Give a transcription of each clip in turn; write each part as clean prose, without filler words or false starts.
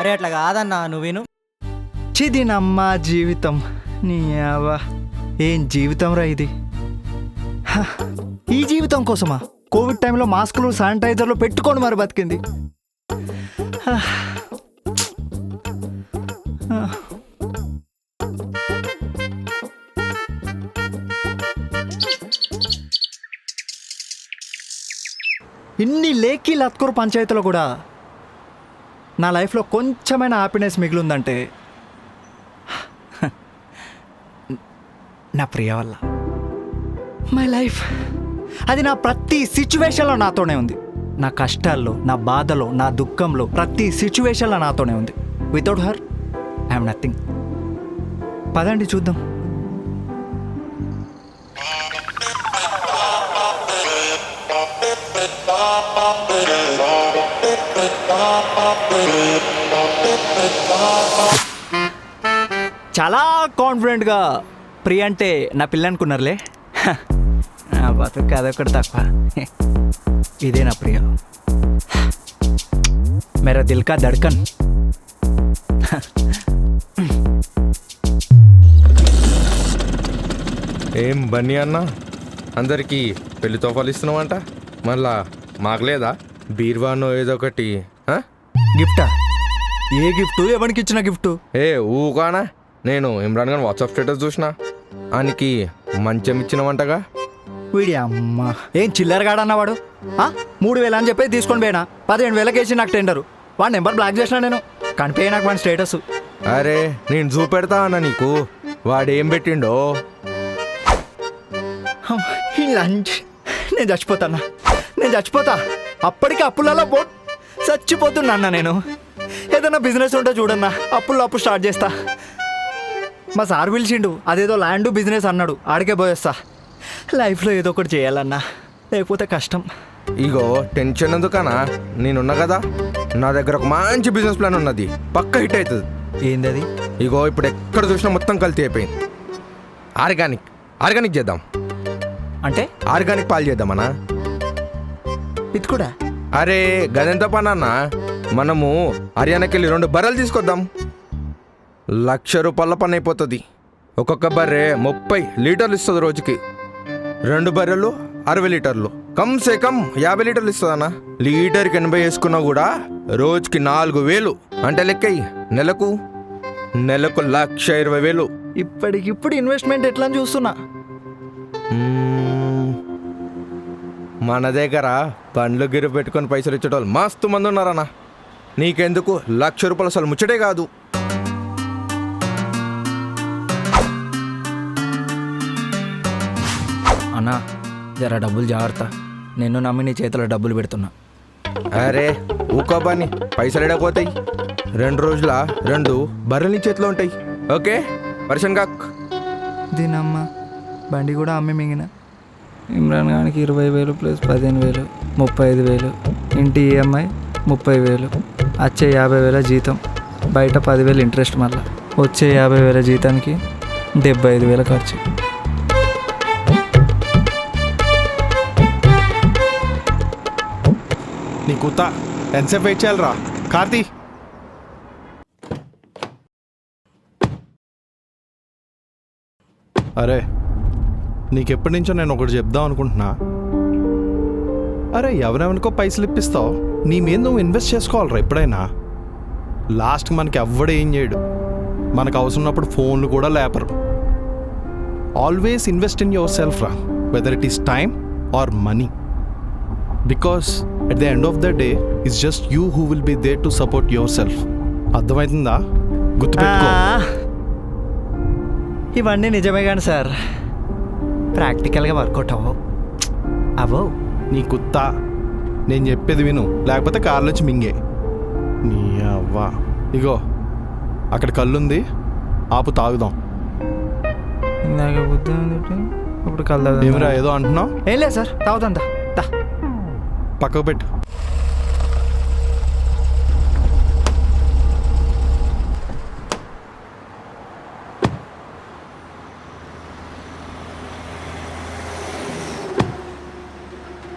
అరే అట్లా కాదన్నా, నువ్వు విను. చిదినమ్మా జీవితం, నీ అవ్వ ఏం జీవితం రా ఇది. ఈ జీవితం కోసమా కోవిడ్ టైంలో మాస్కులు శానిటైజర్లు పెట్టుకొని మరి బతికింది. ఇన్ని లేకి లత్కూరు పంచాయతీలో కూడా నా లైఫ్లో కొంచెమైనా హ్యాపీనెస్ మిగిలిందంటే నా ప్రియ వల్ల. మై లైఫ్ అది నా ప్రతి సిచ్యువేషన్లో నాతోనే ఉంది. నా కష్టాల్లో, నా బాధలో, నా దుఃఖంలో, ప్రతి సిచ్యువేషన్లో నాతోనే ఉంది. Without her I'm nothing. పదండి చూద్దాం. చాలా కాన్ఫిడెంట్గా ప్రియ అంటే నా పిల్ల అనుకున్నారులే. నా బతుకు అదొకటి తక్కువ. ఇదే నా ప్రియ, మేరా దిల్ కా ధడ్కన్. ఏం బన్నీ అన్న, అందరికీ పెళ్లి తోఫాలు ఇస్తున్నావంట, మళ్ళా మాకలేదా బీర్వానో ఏదో ఒకటి? గిఫ్టా? ఏ గిఫ్ట్? ఎవరికి ఇచ్చిన గిఫ్ట్? ఏ ఊకానా, నేను ఇమ్రాన్ ఖాన్ వాట్సాప్ స్టేటస్ చూసినా, ఆయనకి మంచం ఇచ్చినవంటగా. వీడి అమ్మ ఏం చిల్లరగాడన్నవాడు. 3,000 అని చెప్పి తీసుకొని పోయినా 15,000 వేసి నాకు టెండరు. వాడి నెంబర్ బ్లాక్ చేసినా నేను, కనిపోయి నాకు వాడి స్టేటస్. అరే నేను చూపెడతా అన్న నీకు, వాడేం పెట్టిండో. ఈ లంచ్ నేను చచ్చిపోతానా, నేను చచ్చిపోతా. అప్పటికి అప్పులలో చచ్చిపోతున్నా అన్న నేను. ఏదన్నా బిజినెస్ ఉంటే చూడన్నా, అప్పు స్టార్ట్ చేస్తా. మా సార్ పిలిచిండు, అదేదో ల్యాండ్ బిజినెస్ అన్నాడు, ఆడికే పోయేస్తా. లైఫ్లో ఏదో ఒకటి చేయాలన్నా, లేకపోతే కష్టం. ఇగో టెన్షన్ ఎందుకనా, నేనున్నా కదా, నా దగ్గర ఒక మంచి బిజినెస్ ప్లాన్ ఉన్నది, పక్క హిట్ అవుతుంది. ఏందది? ఇగో ఇప్పుడు ఎక్కడ చూసినా మొత్తం కల్తీ అయిపోయింది. ఆర్గానిక్ చేద్దాం. అంటే ఆర్గానిక్ పాలు చేద్దామన్నా. ఇది కూడా? అరే గదెంత పని అన్న, మనము హర్యానాకి వెళ్ళి 2 బర్రెలు తీసుకొద్దాం. 1,00,000 రూపాయల పని అయిపోతుంది. ఒక్కొక్క బర్రె 30 లీటర్లు ఇస్తుంది రోజుకి. 2 బర్రెలు 60 లీటర్లు, కమ్సే కమ్ 50 లీటర్లు ఇస్తుంది అన్న. లీటర్కి 80 వేసుకున్నా కూడా రోజుకి 4,000 అంటే లెక్కయ్యి. నెలకు 1,20,000. ఇప్పటికిప్పుడు ఇన్వెస్ట్మెంట్ ఎట్లా అని చూస్తున్నా. మన దగ్గర పండ్లు గిరు పెట్టుకొని పైసలు ఇచ్చేటోళ్ళు మస్తు మంది ఉన్నారన్న. నీకెందుకు 1,00,000 రూపాయలు అసలు ముచ్చటే కాదు. అన్నా జర డబ్బులు జాగ్రత్త, నిన్ను నమ్మి నీ చేతిలో డబ్బులు పెడుతున్నా. అరే ఊకోబాని, పైసలు ఎడపోతాయి. 2 రోజుల 2 బర్రెలు నీ చేతిలో ఉంటాయి. ఓకే వర్షన్ కాక్. దీనమ్మ బండి కూడా అమ్మి మింగిన. ఇమ్రాన్ ఖాన్కి 20,000 ప్లస్ 15,000 35,000. ఇంటి ఈఎంఐ 30,000. వచ్చే 50,000 జీతం, బయట 10,000 ఇంట్రెస్ట్. మళ్ళీ వచ్చే 50,000 జీతానికి 75,000 ఖర్చు. నీ కుత్త ఎంతసేపు వెయిట్ చేయాలరా కార్తీ? అరే నీకెప్పటి నుంచో నేను ఒకటి చెప్దాం అనుకుంటున్నా. అరే ఎవరెవరికో పైసలు ఇప్పిస్తావు, నీ మీద నువ్వు ఇన్వెస్ట్ చేసుకోవాలరా ఎప్పుడైనా. లాస్ట్కి మనకి ఎవ్వడు ఏం చేయడు, మనకు అవసరం ఉన్నప్పుడు ఫోన్లు కూడా లేపరు. Always invest in your self రా, whether it is time or money. Because at the end of the day it's just you who will be there to support yourself. అర్థమవుతుందా? గుర్తుపెట్టుకో. ఇవన్నీ నిజమే కానీ సార్, ప్రాక్టికల్గా వర్కౌట్ అవ్వవు. నీ కుత్త, నేను చెప్పేది విను, లేకపోతే కార్లోంచి మింగే. నీ అవ్వ. ఇగో అక్కడ కళ్ళుంది, ఆపు తాగుదాం. ఇందాక బుద్ధి ఇప్పుడు కలదా ఏమిరా ఏదో అంటున్నావు? ఏం లేదు సార్, తాగుతుందా పక్కకు పెట్టు.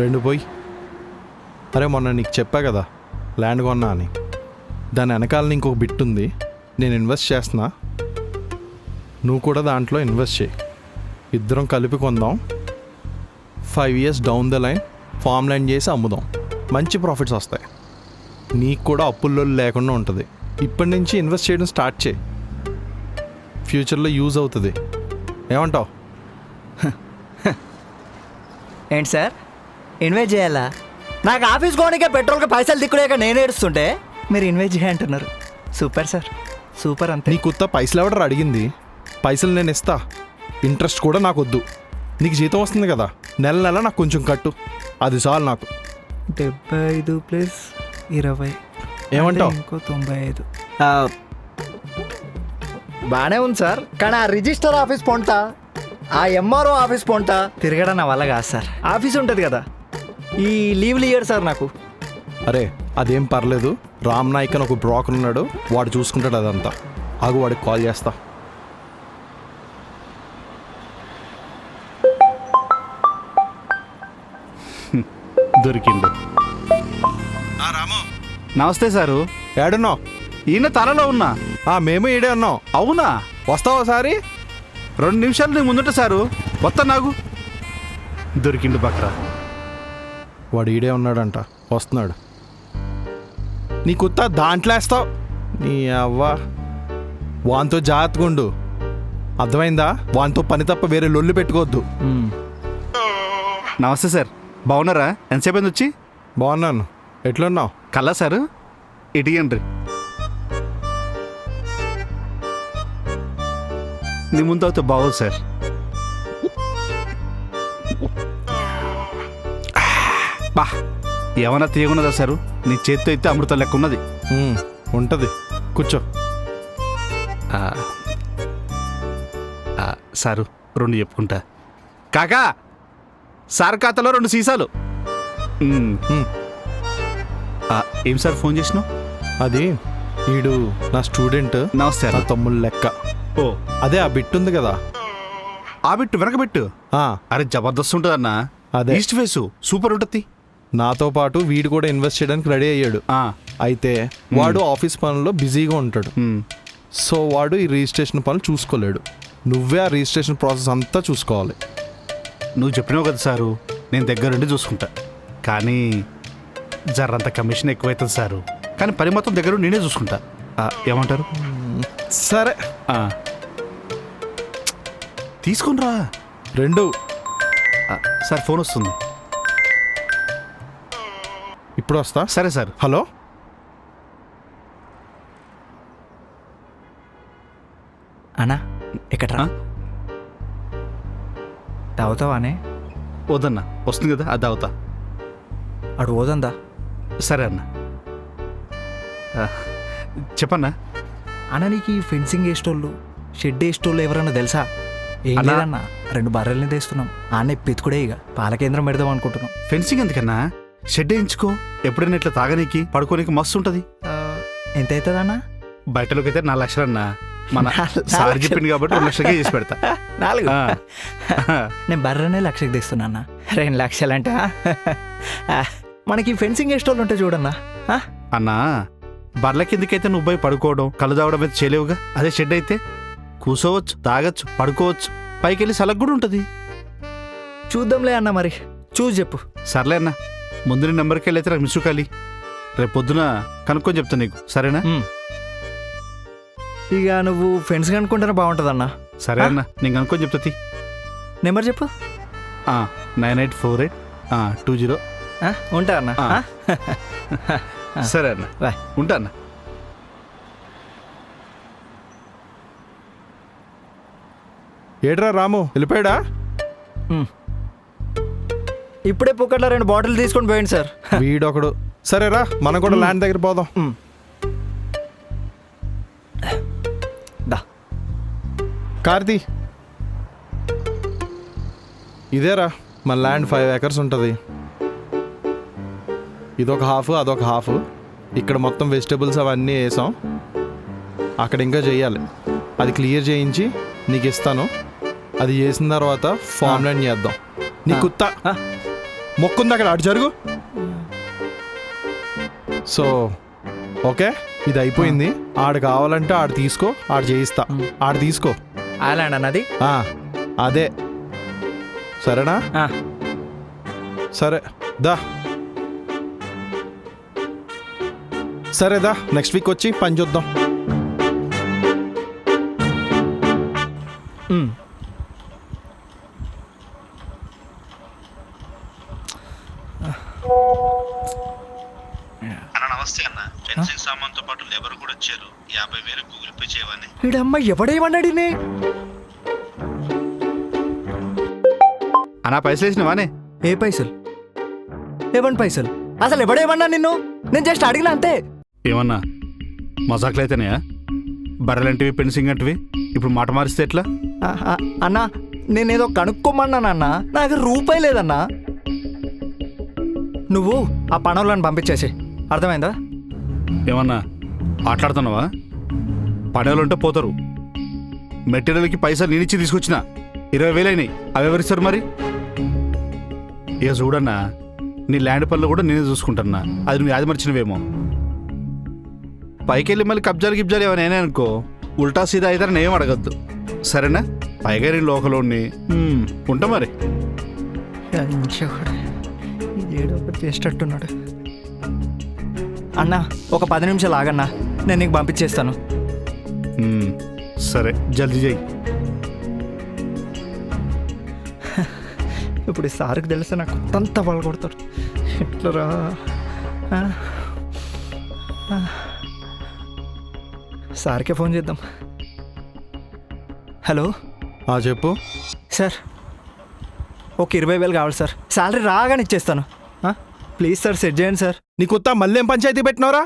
రెండు పోయి. అరే మొన్న నీకు చెప్పా కదా ల్యాండ్ కొన్నా అని. దాని వెనకాల ఇంకొక బిట్ ఉంది. నేను ఇన్వెస్ట్ చేస్తున్నా, నువ్వు కూడా దాంట్లో ఇన్వెస్ట్ చేయి. ఇద్దరం కలిపి కొందాం. 5 years down the line farm land చేసి అమ్ముదాం. మంచి ప్రాఫిట్స్ వస్తాయి. నీకు కూడా అప్పుల్లో లేకుండా ఉంటుంది. ఇప్పటి నుంచి ఇన్వెస్ట్ చేయడం స్టార్ట్ చేయి. ఫ్యూచర్లో యూజ్ అవుతుంది. ఏమంటావు? ఏంటి సార్ ఇన్వెస్ట్ చేయాలా? నాకు ఆఫీస్ కోనికే పెట్రోల్కి పైసలు దిక్కులేక నేను ఏడుస్తుంటే మీరు ఇన్వెస్ట్ చేయంటున్నారు. Super sir, super. అంతే. నీ కొత్త పైసలు ఎవడరా అడిగింది? పైసలు నేను ఇస్తా, ఇంట్రెస్ట్ కూడా నాకు వద్దు. నీకు జీతం వస్తుంది కదా, నెల నెల నాకు కొంచెం కట్టు, అది చాలు నాకు. 75 + 20 ఏమంటావు? ఇంకో 95. బాగానే ఉంది సార్, కానీ ఆ రిజిస్టర్ ఆఫీస్ పొంటా, ఆ ఎంఆర్ఓ ఆఫీస్ పొంటా తిరగడం నా వల్ల కాదు సార్. ఆఫీస్ ఉంటుంది కదా, ఈ లీవ్లు ఇయ్యాడు సార్ నాకు. అరే అదేం పర్లేదు, రామ్ నాయక్ అని ఒక బ్రోకర్ ఉన్నాడు, వాడు చూసుకుంటాడు అదంతా. ఆగు, వాడికి కాల్ చేస్తా. దొరికిండు. రాము, నమస్తే సారు. ఏడున్నావు? ఈయన తలలో ఉన్నా. మేము ఈడే ఉన్నాం. అవునా? వస్తావా సారి? 2 నిమిషాలు నీ ముందుంట సారు. వస్తా నాగు. దొరికిండు బక్రా. వాడు ఈడే ఉన్నాడంట, వస్తున్నాడు. నీ కుత్త దాంట్లో వేస్తావు. నీ అవ్వ, వాంతో జాగ్రత్తగా ఉండు, అర్థమైందా? వాంతో పని తప్ప వేరే లొల్లు పెట్టుకోవద్దు. నమస్తే సార్, బాగున్నారా? ఎంతసేపు అయింది వచ్చి? బాగున్నాను. ఎట్లున్నావు? కల్లా సారు ఇటీయండ్రి. నీ ముందు అవుతే బాగోదు సార్. బా, ఏమన్నా తీయకున్నదా సారు? నీ చేతితో అయితే అమృతం లెక్క ఉన్నది. ఉంటుంది, కూర్చో. సారు 2 చెప్పుకుంటా. కాకా, సార్ ఖాతాలో 2 సీసాలు. ఏం సార్ ఫోన్ చేసినావు? అది వీడు నా స్టూడెంట్, నమస్తే నా తమ్ముళ్ళు లెక్క. ఓ, అదే ఆ బిట్ ఉంది కదా, ఆ బిట్టు వెనకబెట్టు. ఆ, అరే జబర్దస్త్ ఉంటుంది అన్న. అదే. ఈస్ట్ ఫేసు సూపర్ ఉంటుంది. నాతో పాటు వీడు కూడా ఇన్వెస్ట్ చేయడానికి రెడీ అయ్యాడు. అయితే వాడు ఆఫీస్ పనుల్లో బిజీగా ఉంటాడు, సో వాడు ఈ రిజిస్ట్రేషన్ పనులు చూసుకోలేడు. నువ్వే ఆ రిజిస్ట్రేషన్ ప్రాసెస్ అంతా చూసుకోవాలి. నువ్వు చెప్పినావు కదా సారు, నేను దగ్గరుండి చూసుకుంటా. కానీ జర్రంత కమిషన్ ఎక్కువైతుంది సారు. కానీ పని మొత్తం దగ్గర నేనే చూసుకుంటా. ఏమంటారు? సరే, తీసుకునిరా. 2 సార్ ఫోన్ వస్తుంది. ఇప్పుడు వస్తా. సరే సార్. హలో, అన్నా ఎక్కడ్రా? తాగుతావానే? వద్దన్నా, వస్తుంది కదా అది అవుతా. అడు పోదందా? సరే అన్న. చెప్పన్నా. అన్న నీకు ఈ ఫెన్సింగ్ వేసేటోళ్ళు, షెడ్ వేసేటోళ్ళు ఎవరన్నా తెలుసా? ఏం అన్నా. లేదన్నా, 2 బర్రెల్ని తెస్తున్నాం. ఆన్న పెతుకుడే, ఇక పాల కేంద్రం పెడదాం అనుకుంటున్నాం. ఫెన్సింగ్ ఎందుకన్నా? షెడ్ వేయించుకో. ఎప్పుడైనా ఇట్లా తాగనీకి పడుకోనీకి మస్తు ఉంటుంది. ఎంత అవుతుందన్నా? బయటలోకి అయితే 4 లక్షలు అన్నా. మన 4 సార్ లక్షలు. చెప్పింది కాబట్టి 2 లక్షలకే చేసి పెడతా. 4. ఆ. నేను బర్రెనే 1 లక్షకి తెస్తున్నా అన్న. 2 లక్షలంటే మనకి ఫెన్సింగ్ వేసేటోళ్ళు ఉంటే చూడన్నా. అన్నా, బర్ల కిందకైతే నువ్వు పోయి పడుకోవడం, కళ్ళు తాగడం అయితే చేయలేవుగా. అదే షెడ్ అయితే కూసోవచ్చు, తాగొచ్చు, పడుకోవచ్చు, పైకి వెళ్ళి సలక్ కూడా ఉంటుంది. చూద్దాంలే అన్న, మరి చూసి చెప్పు. సర్లే అన్న, ముందు నీ నెంబర్కి వెళ్ళి అయితే నాకు మిస్ కాలి. రేపు పొద్దున కనుక్కొని చెప్తా నీకు, సరేనా? ఇక నువ్వు ఫ్రెండ్స్ కనుక్కుంటేనే బాగుంటుందన్నా. సరే అన్న, నేను కనుక్కొని చెప్తా. నెంబర్ చెప్పు. 9848 20. ఉంటా అన్న. సరే అన్న, బాయ్. ఉంటా అన్న. ఏడ్రా రాము, వెళ్ళిపోయాడా? ఇప్పుడే పుక్కట్లో 2 బాటిల్ తీసుకొని పోయింది సార్. వీడొకడు. సరేరా, మనం కూడా ల్యాండ్ దగ్గర పోదాం. దా కార్తీ ఇదేరా మన ల్యాండ్ 5 acres ఉంటుంది. ఇదొక హాఫ్ అదొక హాఫ్. ఇక్కడ మొత్తం వెజిటబుల్స్ అవన్నీ వేసాం. అక్కడ ఇంకా చేయాలి. అది క్లియర్ చేయించి నీకు ఇస్తాను. అది చేసిన తర్వాత ఫామ్ ల్యాండ్ చేద్దాం. నీ కుత్త మొక్కుంది అక్కడ అటు జరుగు. సో ఓకే, ఇది అయిపోయింది. ఆడు కావాలంటే ఆడు తీసుకో, ఆడు చేయిస్తా. ఆడు తీసుకో. ఆ ల్యాండ్ అన్నది అదే సరేనా? సరే దా. సరే దా, నెక్స్ట్ వీక్ వచ్చి పని చూద్దాం. నమస్తే అన్న. ఫెన్సింగ్ సామాన్తో పాటు లేబర్ కూడా వచ్చారు. 50,000 గూగుల్ పే చేయవని. వీడమ్మ ఎవడేమన్నాడు? అన్నా పైసలు వేసినవానే? ఏ పైసలు? ఏమని పైసలు? అసలు ఎవడేమన్నా నిన్ను? నేను జస్ట్ అడిగిన అంతే. ఏమన్నా మజాకులు అయితేనే? బర్రెలంటివి ఫెన్సింగ్ అంటివి ఇప్పుడు మాట మారిస్తే ఎట్లా? అన్నా నేనేదో కనుక్కోమన్నానన్నా. నాకు రూపాయి లేదన్నా. నువ్వు ఆ పనులను పంపించేసి, అర్థమైందా? ఏమన్నా మాట్లాడుతున్నావా? పడవలు ఉంటే పోతారు. మెటీరియల్కి పైసలు నేనిచ్చి తీసుకొచ్చిన 20,000 అయినాయి. అవి ఎవరిస్తారు మరి? ఇక చూడన్నా, నీ ల్యాండ్ పనులు కూడా నేనే చూసుకుంటున్నా. అది నువ్వు యాది మర్చినవేమో. పైకి వెళ్ళి మళ్ళీ కబ్జాలు గిబ్జాలు ఏమైనా అనుకో, ఉల్టా సీదా అయితే నేనేం అడగద్దు, సరేనా? పైగా నేను లోకలోని ఉంటా మరి. ఏదో ఒకటి చేసేటట్టున్నాడు. అన్నా ఒక 10 నిమిషాలు ఆగన్నా, నేను నీకు పంపించేస్తాను. సరే జల్దీ చెయ్యి. ఇప్పుడు ఈ సార్కి తెలిస్తే నాకు అంతా వాళ్ళు కొడతారు. ఎట్లరా? సార్కే ఫోన్ చేద్దాం. హలో చెప్పు. సార్ ఒక 20,000 కావాలి సార్. శాలరీ రాగానే ఇచ్చేస్తాను. ప్లీజ్ సార్ సెట్ చేయండి సార్. నీ కొత్త మళ్ళీ ఏం పంచాయతీ పెట్టినవరా?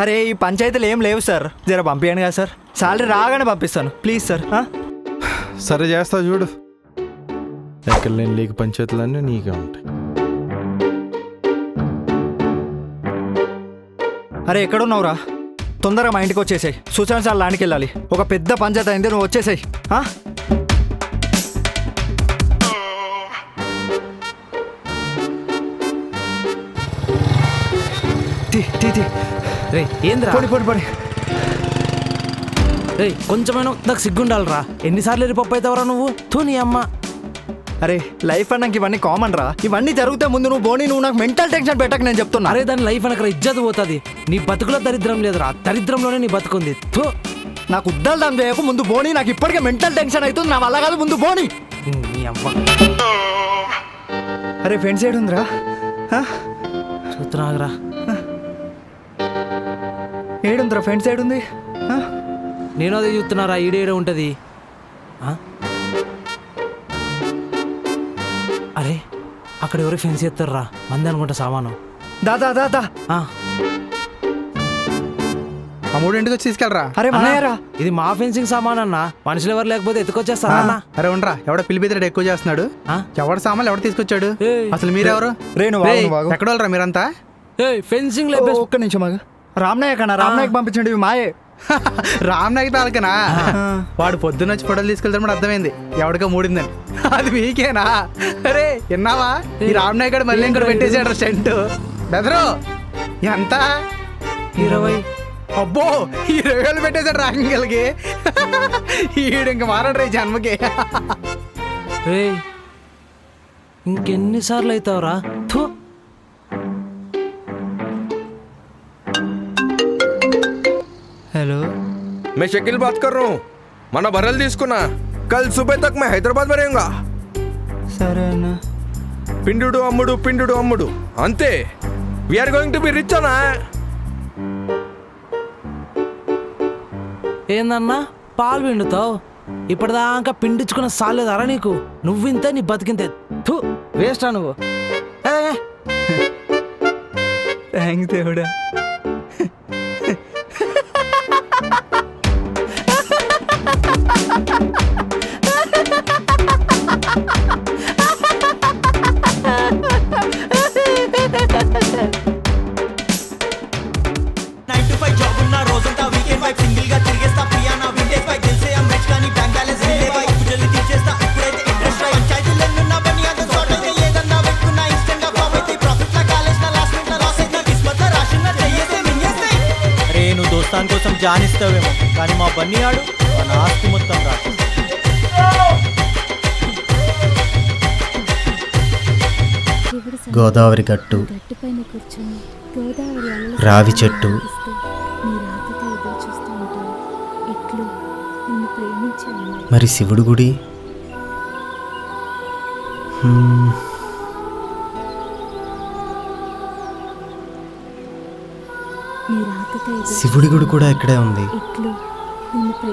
అరే ఈ పంచాయతీలు ఏం లేవు సార్. జర పంపించండి కదా సార్. శాలరీ రాగానే పంపిస్తాను ప్లీజ్ సార్. సరే చేస్తా చూడు. ఎక్కడ లేని లేక పంచాయతీలన్నీ నీకే ఉంటాయి. అరే ఎక్కడున్నావురా? తొందరగా మా ఇంటికి వచ్చేసాయి. సూచన సార్ లాంటికి వెళ్ళాలి. ఒక పెద్ద పంచాయతీ అయింది, నువ్వు వచ్చేసాయి. రే ఏంద్రా? పొడి పొడి పొడి. రే కొంచెమైనా నాకు సిగ్గుండాలరా. ఎన్నిసార్లు రిపప్పు అవుతావరా నువ్వు? నీ అమ్మ. అరే లైఫ్ అన్నాక ఇవన్నీ కామన్ రా. ఇవన్నీ జరిగితే ముందు నువ్వు బోని, నువ్వు నాకు మెంటల్ టెన్షన్ పెట్టక నేను చెప్తున్నా. అరే దాని లైఫ్ అనకరా ఇజ్జత్ పోతుంది. నీ బతుకులో దరిద్రం లేదురా, దరిద్రంలోనే నీ బతుకుంది. నాకు ఉద్దాలు దాని చేయకు ముందు బోని. నాకు ఇప్పటికే మెంటల్ టెన్షన్ అవుతుంది. నా వల్ల కాదు, ముందు బోని. నీ అమ్మ. అరే ఫ్రెండ్స్ ఏడుందిరా? చూస్తున్నాగరా. ఏడుందిరా? ఫ్రెండ్స్ ఏడుంది? నేను అదే చూస్తున్నారా. ఈడేడే ఉంటుంది. అరే అక్కడ ఎవరు ఫెన్స్ చేస్తారా? మంది అనుకుంటా సామాను. దాదా దాదా ఆ 3 వచ్చి తీసుకెళ్ళరా. అరే మాయరా, ఇది మా ఫెన్సింగ్ సామాన్ అన్న. మనుషులు ఎవరు లేకపోతే ఎత్తుకొచ్చేస్తారా అన్న? అరే ఉండరా, ఎవడ పిలిపిద్దరు ఎక్కువ చేస్తున్నాడు. ఎవడ సామాన్లు ఎవడ తీసుకొచ్చాడు? అసలు మీరెవరు? రేణు ఎక్కడ వాళ్ళరా మీరంతా? ఫెన్సింగ్ ఒక్క నిమిషం ఆగు. రామ్నాయక్ అన్న, రామ్నాయక్ పంపించండి. ఇవి మాయే. రామ్ నాయక్ తాలకనా? వాడు పొద్దున్న వచ్చి ఫోటోలు తీసుకెళ్తాడు. అర్థమైంది ఎవడికో మూడిందని. అది మీకేనా? అరే విన్నావా? ఈ రామ్ నాయక్ గారు మళ్ళీ ఇంకోటి పెట్టేసాడు సెంట్. బెదరు ఎంత? 20. అబ్బో 20,000 పెట్టేశాడు రాంగిల్కి. ఈడు ఇంక మారడు ఈ జన్మకి. రే ఇంకెన్నిసార్లు అవుతావురా? हेलो, मैं शकील बात कर रहा हूँ. మన బర్రెలు తీసుకున్నా. कल सुबह तक मैं हैदराबाद में रहूंगा. సరే అన్న. పిండుడు అమ్ముడు పిండుడు అమ్ముడు అంతే. We are going to be rich అన్నా. ఏందన్నా పాలు పిండుతావు? ఇప్పటిదాకా పిండించుకున్న సాలేదారా నీకు? నువ్వింతే నీ బతికింతే. వేస్టా నువ్వు? థ్యాంక్స్ దేవుడా. సింగిల్ గా తిరిగేస్తా ప్రియా నా వింటేజ్ బైక్ గెలిసే అమ్మెచ్ కానీ బ్యాంక్ బ్యాలెన్స్ లేవా అప్పు జల్లి తీర్చేస్తా ఇప్పుడైతే ఇంట్రెస్ట్ రై పంచాయతీలెన్నున్నా బని అంత సార్ట్ అయితే ఏదన్నా పెట్టుకున్నా ఇన్స్టెంట్ గా ఫామ్ అయితే ప్రాఫిట్ లా కాలేజ్ నా లాస్ట్ మినిట్ లా లాస్ అయితే కిస్మత్ లా రాసిన చెయ్యేస్తే మింగేస్తే అరే నువ్వు దోస్తాన్ కోసం జానిస్తావేమో కానీ మా బన్నీ ఆడు మన ఆస్తి మొత్తం రాసి గోదావరి గట్టు గట్టుపైన కూర్చొని గోదావరి అలలు రావి చెట్టు ఆలపిస్తూ నీ రాకతో ఎదురు చూస్తూ ఉంటాను. ఇట్లు నిన్ను ప్రేమించాను. మరి శివుడు గుడి నీ రాకతో ఎదురు శివుడి గుడి కూడా ఇక్కడే ఉంది. ఇట్లు నిన్ను